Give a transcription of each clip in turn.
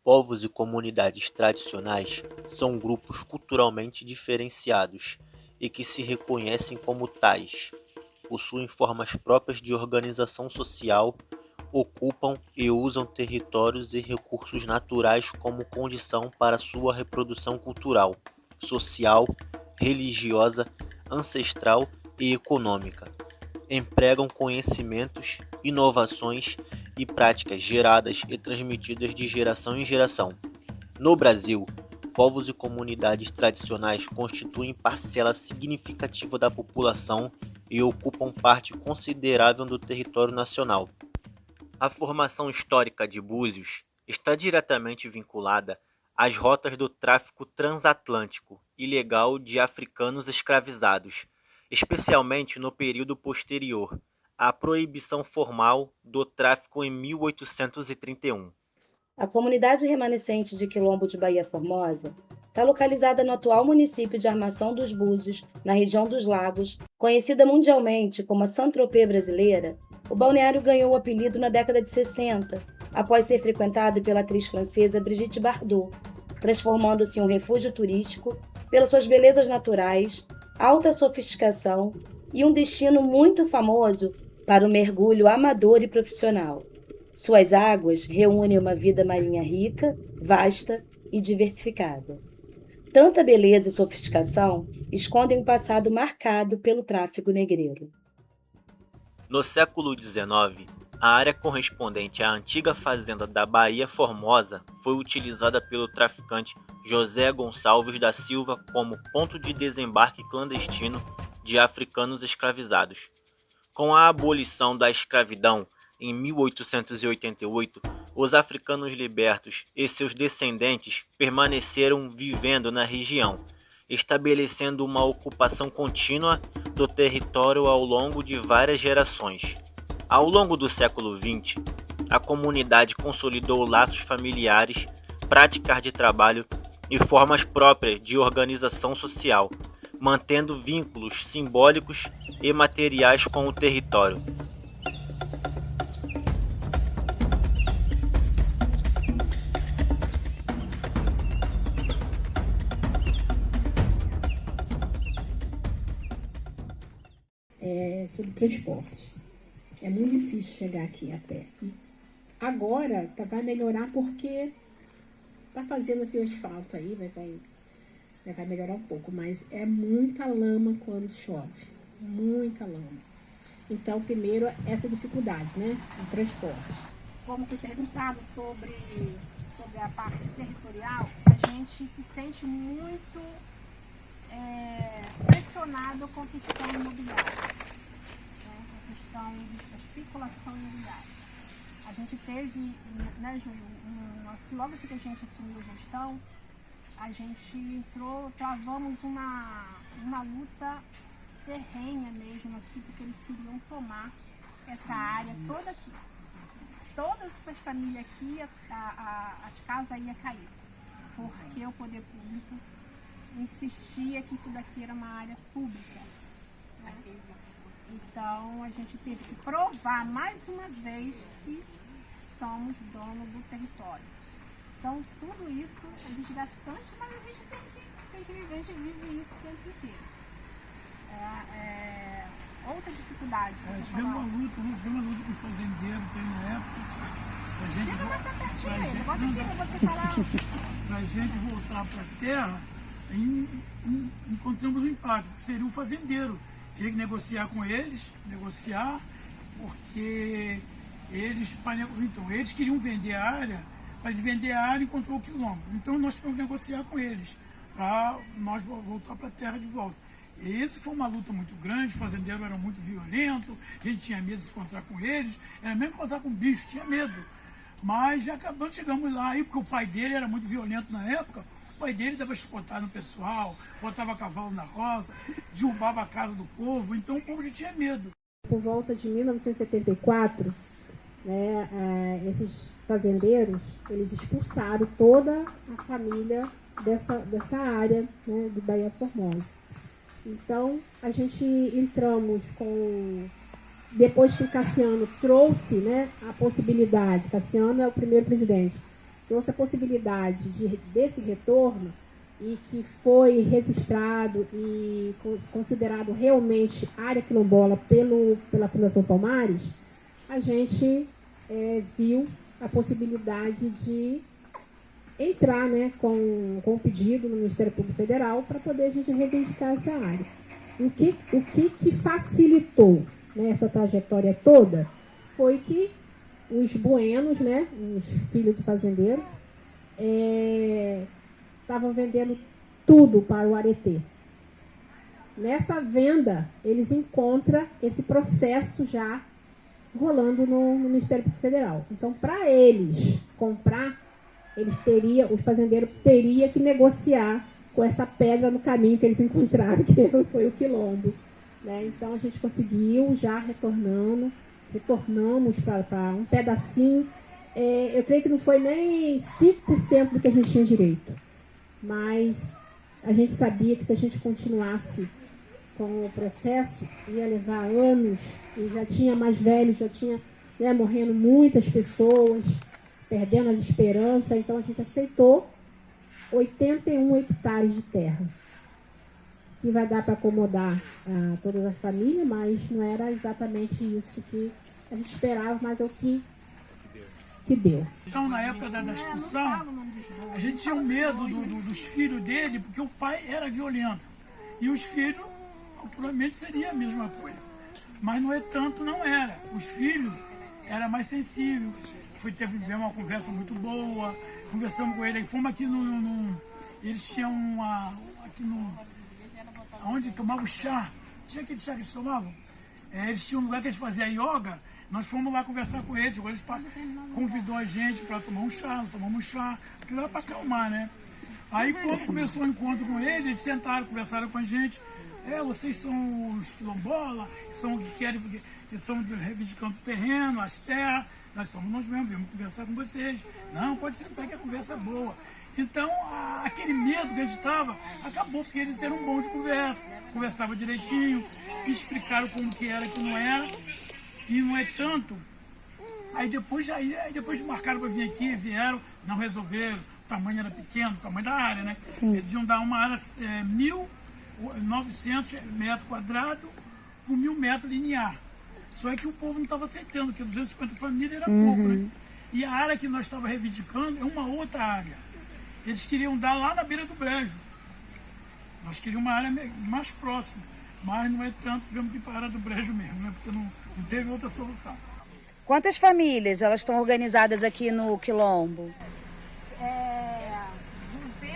Povos e comunidades tradicionais são grupos culturalmente diferenciados e que se reconhecem como tais, possuem formas próprias de organização social, ocupam e usam territórios e recursos naturais como condição para sua reprodução cultural, social, religiosa, ancestral e econômica. Empregam conhecimentos, inovações e práticas geradas e transmitidas de geração em geração. No Brasil, povos e comunidades tradicionais constituem parcela significativa da população e ocupam parte considerável do território nacional. A formação histórica de Búzios está diretamente vinculada às rotas do tráfico transatlântico ilegal de africanos escravizados, especialmente no período posterior à proibição formal do tráfico em 1831. A comunidade remanescente de Quilombo de Baía Formosa está localizada no atual município de Armação dos Búzios, na região dos Lagos. Conhecida mundialmente como a Saint-Tropez brasileira, o balneário ganhou o apelido na década de 60, após ser frequentado pela atriz francesa Brigitte Bardot, transformando-se em um refúgio turístico pelas suas belezas naturais, alta sofisticação e um destino muito famoso para o mergulho amador e profissional. Suas águas reúnem uma vida marinha rica, vasta e diversificada. Tanta beleza e sofisticação escondem um passado marcado pelo tráfico negreiro. No século XIX, a área correspondente à antiga fazenda da Baía Formosa foi utilizada pelo traficante José Gonçalves da Silva como ponto de desembarque clandestino de africanos escravizados. Com a abolição da escravidão em 1888, os africanos libertos e seus descendentes permaneceram vivendo na região, estabelecendo uma ocupação contínua do território ao longo de várias gerações. Ao longo do século XX, a comunidade consolidou laços familiares, práticas de trabalho e formas próprias de organização social, mantendo vínculos simbólicos e materiais com o território. Sobre transporte. É muito difícil chegar aqui a pé. Agora vai melhorar porque tá fazendo assim o asfalto aí, vai melhorar um pouco, mas é muita lama quando chove, muita lama. Então, primeiro, essa dificuldade, né, o transporte. Como foi perguntado sobre a parte territorial, a gente se sente muito pressionado com a questão imobiliária. A questão da especulação imobiliária. A gente teve, né, Júlio, logo assim que a gente assumiu a gestão, a gente travamos uma luta ferrenha mesmo aqui, porque eles queriam tomar essa área toda aqui. Todas essas famílias aqui, as casas iam cair, porque o poder público insistia que isso daqui era uma área pública. Né? Então, a gente teve que provar mais uma vez que somos donos do território. Então, tudo isso é desgastante, mas a gente tem que viver, a gente vive isso o tempo inteiro. Outra dificuldade. Tivemos uma luta com o fazendeiro, tem na época, pra gente voltar para a terra, encontramos um impacto, que seria o fazendeiro. Tinha que negociar com eles, porque eles queriam vender a área, para eles vender a área encontrou o quilombo. Então nós tivemos que negociar com eles, para nós voltar para a terra de volta. E esse foi uma luta muito grande, os fazendeiros eram muito violentos, a gente tinha medo de se encontrar com eles, era mesmo encontrar com bicho, tinha medo. Mas já acabamos, chegamos lá, porque o pai dele era muito violento na época. O pai dele dava chicotada no pessoal, botava cavalo na roça, derrubava a casa do povo, então o povo já tinha medo. Por volta de 1974, né, esses fazendeiros, eles expulsaram toda a família dessa área, né, de Baía Formosa. Então, a gente entramos depois que o Cassiano trouxe, né, a possibilidade, Cassiano é o primeiro presidente, trouxe a possibilidade desse retorno e que foi registrado e considerado realmente área quilombola pela Fundação Palmares, a gente viu a possibilidade de entrar, né, com um pedido no Ministério Público Federal para poder a gente reivindicar essa área. O que facilitou, né, essa trajetória toda foi que os buenos, né, os filhos de fazendeiros, estavam vendendo tudo para o Aretê. Nessa venda, eles encontram esse processo já rolando no Ministério Público Federal. Então, para eles comprar, os fazendeiros teriam que negociar com essa pedra no caminho que eles encontraram, que foi o quilombo. Né? Então, a gente conseguiu, já retornamos para um pedacinho. Eu creio que não foi nem 5% do que a gente tinha direito. Mas a gente sabia que se a gente continuasse com o processo, ia levar anos, e já tinha mais velhos, já tinha, né, morrendo muitas pessoas, perdendo as esperanças. Então, a gente aceitou 81 hectares de terra, que vai dar para acomodar todas as famílias, mas não era exatamente isso que a gente esperava, mas é o que deu. Então, na época da discussão, a gente tinha um medo dos filhos dele, porque o pai era violento. E os filhos, naturalmente, seria a mesma coisa. Mas não é tanto, não era. Os filhos eram mais sensíveis. Teve uma conversa muito boa, conversamos com ele, aí fomos aqui eles tinham onde tomavam chá. Tinha aquele chá que eles tomavam? Eles tinham um lugar que eles faziam yoga. Nós fomos lá conversar com eles. Eles convidou a gente para tomar um chá, tomamos um chá, aquilo era para acalmar, né? Aí quando começou o encontro com eles, eles sentaram, conversaram com a gente. Vocês são os quilombolas, são que querem, que estão reivindicando o terreno, as terras. Nós somos nós mesmos, viemos conversar com vocês. Não, pode sentar que a conversa é boa. Então, aquele medo que a gente estava, acabou, porque eles eram bons de conversa, conversavam direitinho, explicaram como que era, que não era, e não é tanto. Aí depois marcaram para vir aqui, vieram, não resolveram, o tamanho era pequeno, o tamanho da área, né? Sim. Eles iam dar uma área 1.900 metros quadrados por 1.000 metros linear. Só que o povo não estava aceitando, porque 250 famílias era pouco, né? E a área que nós estávamos reivindicando é uma outra área. Eles queriam dar lá na beira do brejo. Nós queríamos uma área mais próxima, mas não é tanto, tivemos que ir para a área do brejo mesmo, né? Porque não teve outra solução. Quantas famílias elas estão organizadas aqui no Quilombo?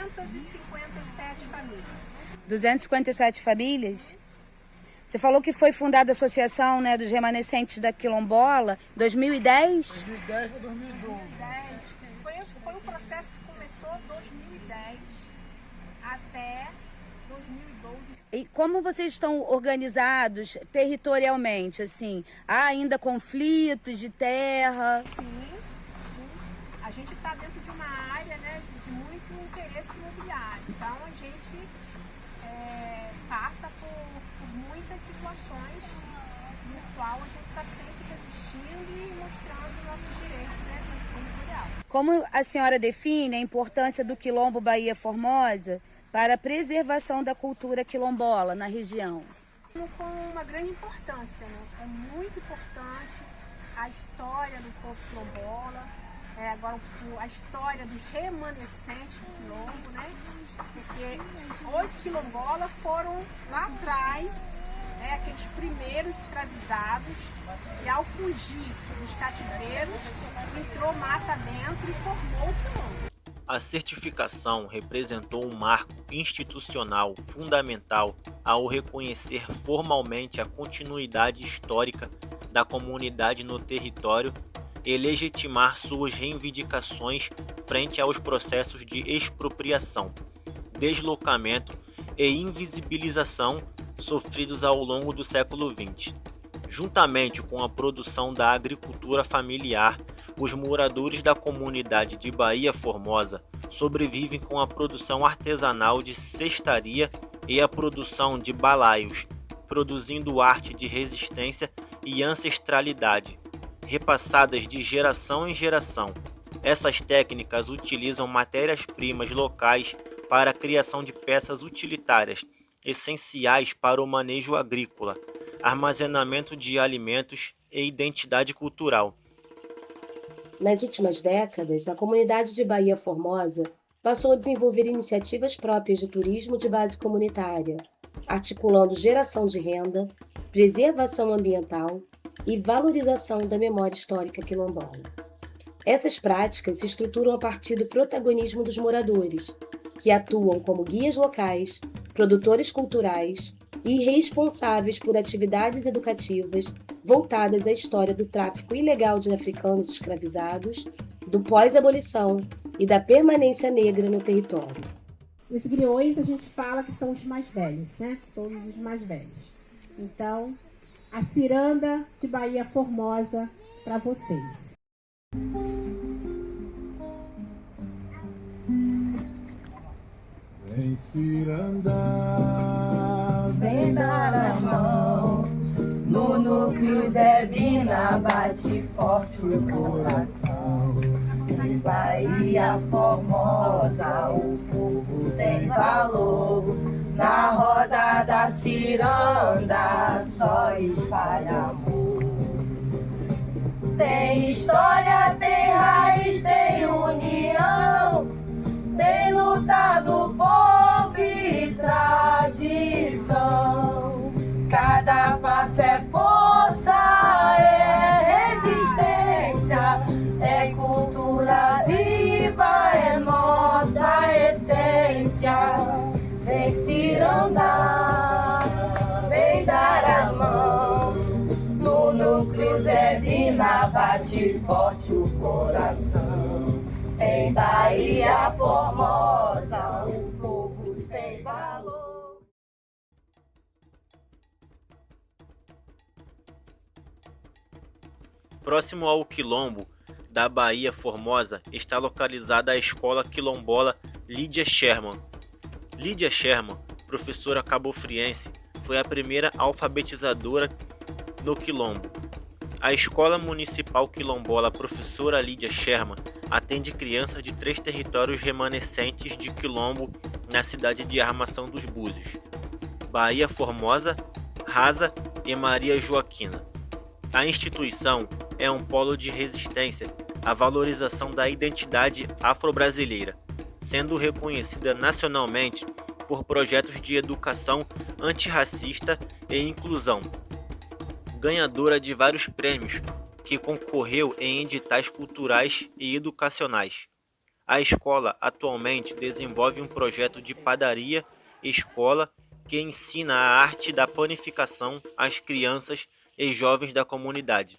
257 famílias. 257 famílias? Você falou que foi fundada a associação, né, dos remanescentes da Quilombola em 2010? 2010 para 2012. Foi um processo que começou em 2010 até 2012. E como vocês estão organizados territorialmente, assim? Há ainda conflitos de terra? Sim. A gente está dentro de uma área, né, de muito interesse imobiliário. Então, a gente passa por muitas situações no qual a gente está sempre resistindo e mostrando nossos direitos, né, territorial. Como a senhora define a importância do Quilombo Bahia Formosa para a preservação da cultura quilombola na região? Com uma grande importância, né? É muito importante a história do povo quilombola, agora a história dos remanescentes do quilombo, né? Porque os quilombolas foram lá atrás, aqueles primeiros escravizados, e ao fugir dos cativeiros, entrou mata dentro e formou o quilombo. A certificação representou um marco institucional fundamental ao reconhecer formalmente a continuidade histórica da comunidade no território e legitimar suas reivindicações frente aos processos de expropriação, deslocamento e invisibilização sofridos ao longo do século XX. Juntamente com a produção da agricultura familiar, os moradores da comunidade de Bahia Formosa sobrevivem com a produção artesanal de cestaria e a produção de balaios, produzindo arte de resistência e ancestralidade, repassadas de geração em geração, Essas técnicas utilizam matérias-primas locais para a criação de peças utilitárias, essenciais para o manejo agrícola, armazenamento de alimentos e identidade cultural. Nas últimas décadas, a comunidade de Baía Formosa passou a desenvolver iniciativas próprias de turismo de base comunitária, articulando geração de renda, preservação ambiental e valorização da memória histórica quilombola. Essas práticas se estruturam a partir do protagonismo dos moradores, que atuam como guias locais, produtores culturais e responsáveis por atividades educativas voltadas à história do tráfico ilegal de africanos escravizados, do pós-abolição e da permanência negra no território. Os griots a gente fala que são os mais velhos, né? Todos os mais velhos. Então, a ciranda de Baía Formosa para vocês. Vem ciranda, vem dar a mão, no núcleo Zé Bina bate forte o coração. Em Baía Formosa o povo tem valor, na roda da ciranda só espalha amor. Tem história, tem raiz, tem união, tem lutado povo e tradição. Cada passo é força, é resistência, é cultura viva, é nossa essência. Vem ciranda, vem dar as mãos, no núcleo Zé Bina bate forte o coração. Em Baía Formosa o povo tem valor. Próximo ao quilombo da Baía Formosa está localizada a escola quilombola Lídia Sherman. Lídia Sherman, professora cabofriense, foi a primeira alfabetizadora no quilombo. A Escola Municipal Quilombola Professora Lídia Sherman atende crianças de 3 territórios remanescentes de quilombo na cidade de Armação dos Búzios: Baía Formosa, Rasa e Maria Joaquina. A instituição é um polo de resistência à valorização da identidade afro-brasileira, sendo reconhecida nacionalmente por projetos de educação antirracista e inclusão. Ganhadora de vários prêmios que concorreu em editais culturais e educacionais. A escola atualmente desenvolve um projeto de padaria escola que ensina a arte da panificação às crianças e jovens da comunidade.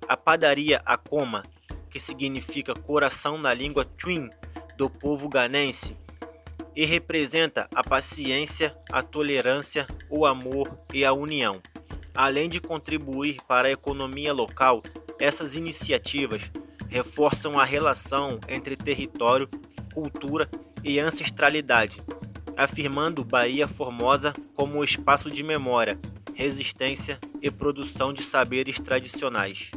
A padaria Acoma, que significa coração na língua Twin do povo ganense, e representa a paciência, a tolerância, o amor e a união. Além de contribuir para a economia local, essas iniciativas reforçam a relação entre território, cultura e ancestralidade, afirmando Baía Formosa como espaço de memória, resistência e produção de saberes tradicionais.